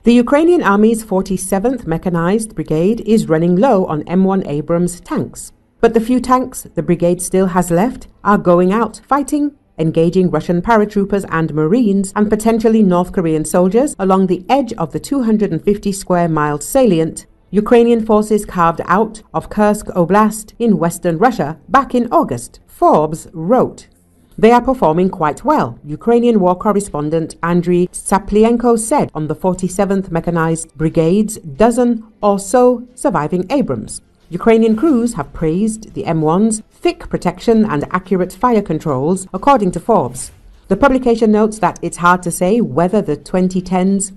The Ukrainian Army's 47th Mechanized Brigade is running low on M-1 Abrams tanks. But the few tanks the brigade still has left are going out fighting, engaging Russian paratroopers and Marines and potentially North Korean soldiers along the edge of the 250 square mile salient Ukrainian forces carved out of Kursk Oblast in western Russia back in August, Forbes wrote. They are performing quite well, Ukrainian war correspondent Andrii Tsaplienko said on the 47th Mechanized Brigade's dozen or so surviving Abrams. Ukrainian crews have praised the M1's thick protection and accurate fire controls, according to Forbes. The publication notes that it's hard to say whether the 2010s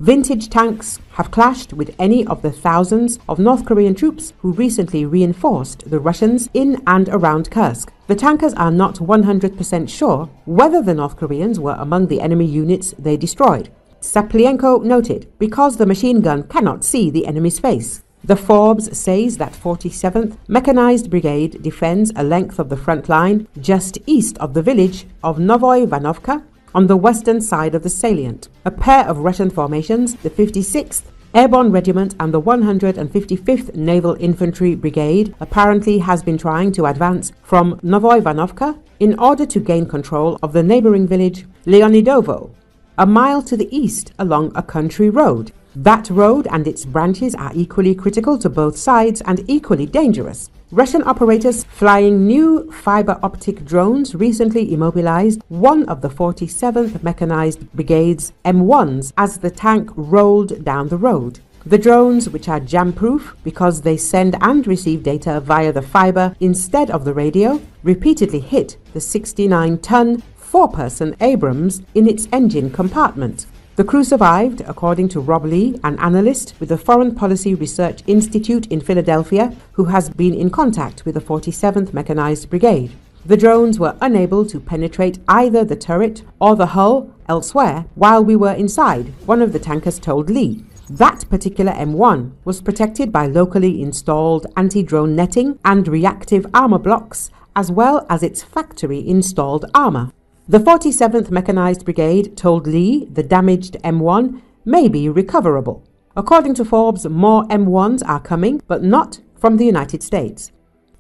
vintage tanks have clashed with any of the thousands of North Korean troops who recently reinforced the Russians in and around Kursk. The tankers are not 100% sure whether the North Koreans were among the enemy units they destroyed. Tsaplienko noted, because the machine gun cannot see the enemy's face. The Forbes says that 47th Mechanized Brigade defends a length of the front line just east of the village of Novoye Vanovka on the western side of the salient. A pair of Russian formations, the 56th Airborne Regiment and the 155th Naval Infantry Brigade, apparently has been trying to advance from Novoye Vanovka in order to gain control of the neighboring village Leonidovo, a mile to the east along a country road. That road and its branches are equally critical to both sides and equally dangerous. Russian operators flying new fiber optic drones recently immobilized one of the 47th Mechanized Brigade's M1s as the tank rolled down the road. The drones, which are jam-proof because they send and receive data via the fiber instead of the radio, repeatedly hit the 69-ton, four-person Abrams in its engine compartment. The crew survived, according to Rob Lee, an analyst with the Foreign Policy Research Institute in Philadelphia, who has been in contact with the 47th Mechanized Brigade. The drones were unable to penetrate either the turret or the hull elsewhere while we were inside, one of the tankers told Lee. That particular M1 was protected by locally installed anti-drone netting and reactive armor blocks, as well as its factory-installed armor. The 47th Mechanized Brigade told Lee the damaged M1 may be recoverable. According to Forbes, more M1s are coming, but not from the United States.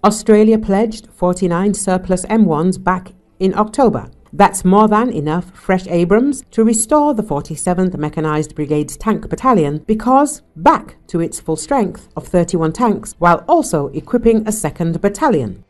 Australia pledged 49 surplus M1s back in October. That's more than enough fresh Abrams to restore the 47th Mechanized Brigade's tank battalion because back to its full strength of 31 tanks, while also equipping a second battalion.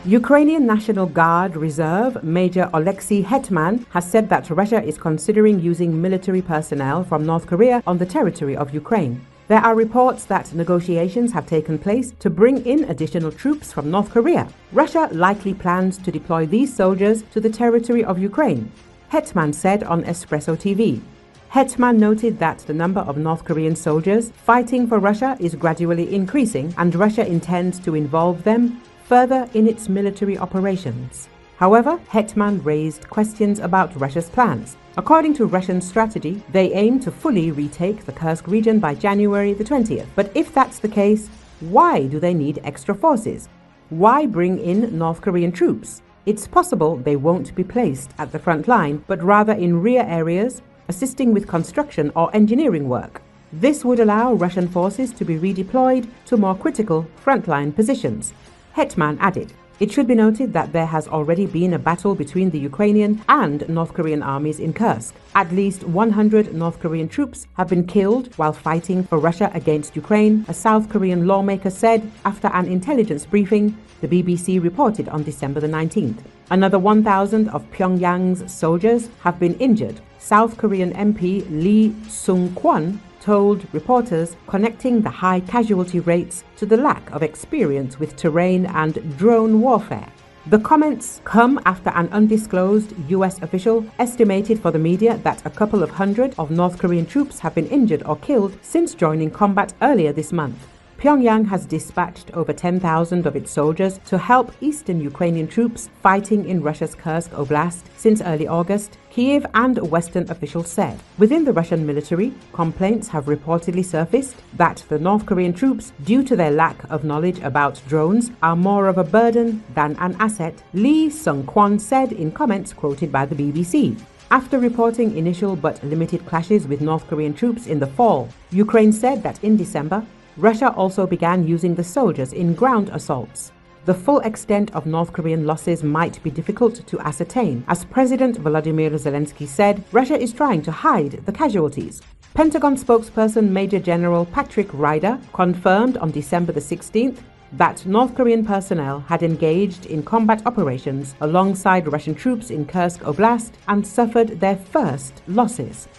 Ukrainian National Guard Reserve Major Oleksiy Hetman has said that Russia is considering using military personnel from North Korea on the territory of Ukraine. There are reports that negotiations have taken place to bring in additional troops from North Korea. Russia likely plans to deploy these soldiers to the territory of Ukraine, Hetman said on Espresso TV. Hetman noted that the number of North Korean soldiers fighting for Russia is gradually increasing and Russia intends to involve them further in its military operations. However, Hetman raised questions about Russia's plans. According to Russian strategy, they aim to fully retake the Kursk region by January the 20th. But if that's the case, why do they need extra forces? Why bring in North Korean troops? It's possible they won't be placed at the front line, but rather in rear areas, assisting with construction or engineering work. This would allow Russian forces to be redeployed to more critical frontline positions. Hetman added, it should be noted that there has already been a battle between the Ukrainian and North Korean armies in Kursk. At least 100 North Korean troops have been killed while fighting for Russia against Ukraine, a South Korean lawmaker said after an intelligence briefing, the BBC reported on December the 19th. Another 1,000 of Pyongyang's soldiers have been injured. South Korean MP Lee Sung-kwon told reporters, connecting the high casualty rates to the lack of experience with terrain and drone warfare. The comments come after an undisclosed US official estimated for the media that a couple of hundred of North Korean troops have been injured or killed since joining combat earlier this month. Pyongyang has dispatched over 10,000 of its soldiers to help eastern Ukrainian troops fighting in Russia's Kursk Oblast since early August, Kyiv and Western officials said. Within the Russian military, complaints have reportedly surfaced that the North Korean troops, due to their lack of knowledge about drones, are more of a burden than an asset, Lee Sung-kwon said in comments quoted by the BBC. After reporting initial but limited clashes with North Korean troops in the fall, Ukraine said that in December, Russia also began using the soldiers in ground assaults. The full extent of North Korean losses might be difficult to ascertain. As President Volodymyr Zelensky said, Russia is trying to hide the casualties. Pentagon spokesperson Major General Patrick Ryder confirmed on December the 16th that North Korean personnel had engaged in combat operations alongside Russian troops in Kursk Oblast and suffered their first losses.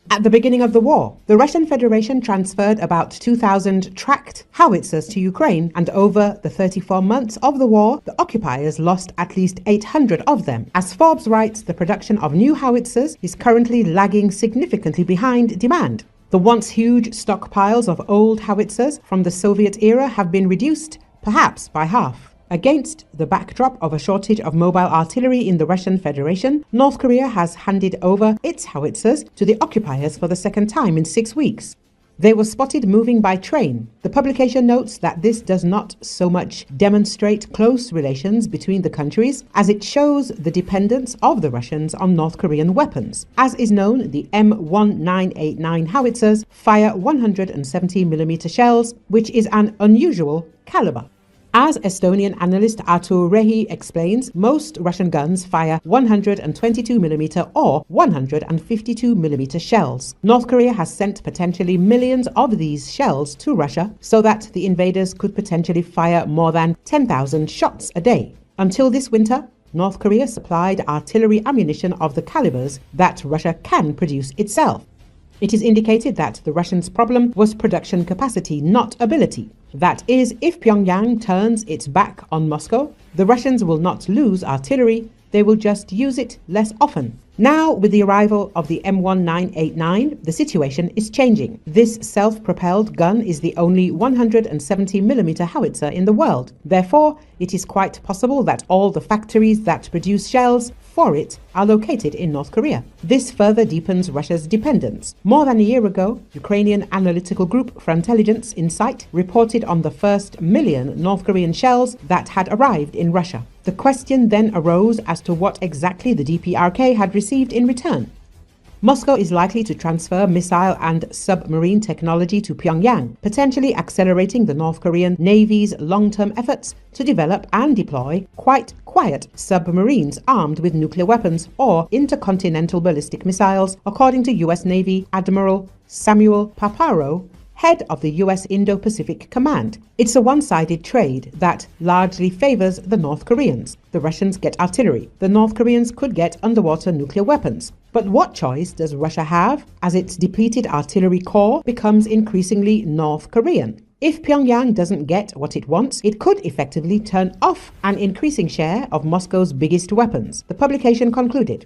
At the beginning of the war, the Russian Federation transferred about 2,000 tracked howitzers to Ukraine, and over the 34 months of the war, the occupiers lost at least 800 of them. As Forbes writes, the production of new howitzers is currently lagging significantly behind demand. The once huge stockpiles of old howitzers from the Soviet era have been reduced, perhaps by half. Against the backdrop of a shortage of mobile artillery in the Russian Federation, North Korea has handed over its howitzers to the occupiers for the second time in 6 weeks. They were spotted moving by train. The publication notes that this does not so much demonstrate close relations between the countries as it shows the dependence of the Russians on North Korean weapons. As is known, the M-1 howitzers fire 170mm shells, which is an unusual caliber. As Estonian analyst Artur Rehi explains, most Russian guns fire 122mm or 152mm shells. North Korea has sent potentially millions of these shells to Russia so that the invaders could potentially fire more than 10,000 shots a day. Until this winter, North Korea supplied artillery ammunition of the calibers that Russia can produce itself. It is indicated that the Russians' problem was production capacity, not ability. That is, if Pyongyang turns its back on Moscow, the Russians will not lose artillery, they will just use it less often. Now, with the arrival of the M-1 the situation is changing. This self-propelled gun is the only 170mm howitzer in the world. Therefore, it is quite possible that all the factories that produce shells for it are located in North Korea. This further deepens Russia's dependence. More than a year ago, Ukrainian analytical group for intelligence Insight reported on the first million North Korean shells that had arrived in Russia. The question then arose as to what exactly the DPRK had received in return. Moscow is likely to transfer missile and submarine technology to Pyongyang, potentially accelerating the North Korean Navy's long-term efforts to develop and deploy quite quiet submarines armed with nuclear weapons or intercontinental ballistic missiles, according to U.S. Navy Admiral Samuel Paparo, head of the U.S. Indo-Pacific Command. It's a one-sided trade that largely favors the North Koreans. The Russians get artillery. The North Koreans could get underwater nuclear weapons. But what choice does Russia have as its depleted artillery corps becomes increasingly North Korean? If Pyongyang doesn't get what it wants, it could effectively turn off an increasing share of Moscow's biggest weapons, the publication concluded.